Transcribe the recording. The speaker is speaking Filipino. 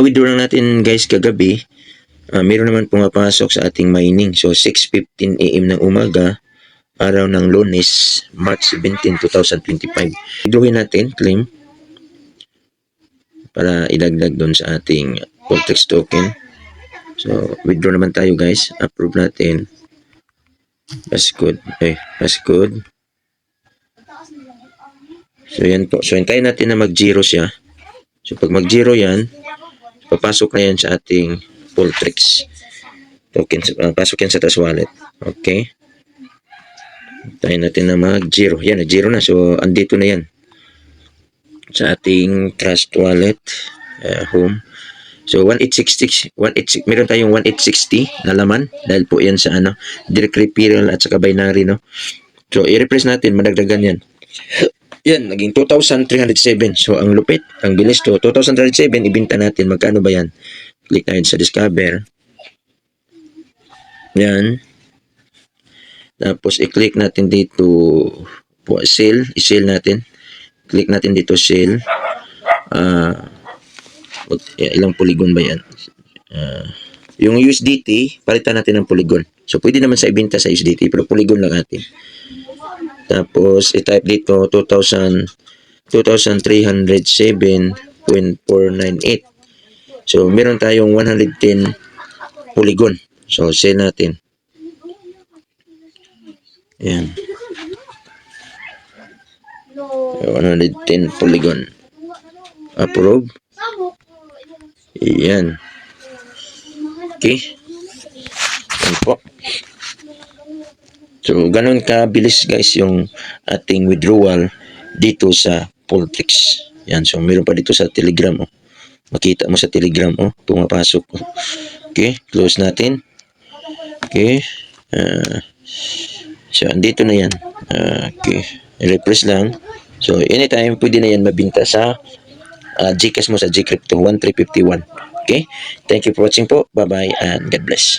Withdraw lang natin guys kagabi. Meron naman pumapasok sa ating mining. So 6:15 AM ng umaga, araw ng Lunes, March 17, 2025. Withdrawin natin, claim, para idagdag doon sa ating Poltrex token. So withdraw naman tayo guys. Approve natin. Passcode. Passcode. So yan po. So hintayin natin na mag-zero siya. So pag mag-zero yan, papasok na yan sa ating Poltrex token. Pasok yan sa Trust Wallet. Okay. Hintayin natin na mag-zero. Yan, nag-zero na. So andito na yan sa ating Trust Wallet. Home. So 1860, meron tayong 1860 na laman dahil po yan sa direct referral at saka binary, no. So i-replace natin, madagdagan yan. Yan, naging 2,307. So ang lupit, ang bilis to. 2,307, ibenta natin. Magkano ba yan? Click tayo sa Discover. Yan. Tapos i-click natin dito po, sell. I-sell natin. Click natin dito sell. Ilang polygon ba yan? Yung USDT, palitan natin ng polygon. So pwede naman sa ibenta sa USDT, pero polygon lang natin. Tapos i-type dito 2,307.498. So meron tayong 110 polygon. So sell natin. Yan. 110 polygon. Approve. Yan. Okay. Yan po. So, ganun kabilis guys yung ating withdrawal dito sa Poltrex. Yan. So, meron pa dito sa Telegram. Oh. Makita mo sa Telegram. Oh, pumapasok. Oh. Okay. Close natin. Okay. So, andito na yan. Okay. I-refresh lang. So, anytime pwede na yan mabinta sa GCash mo sa GCrypto 1351. Okay? Thank you for watching po. Bye-bye and God bless.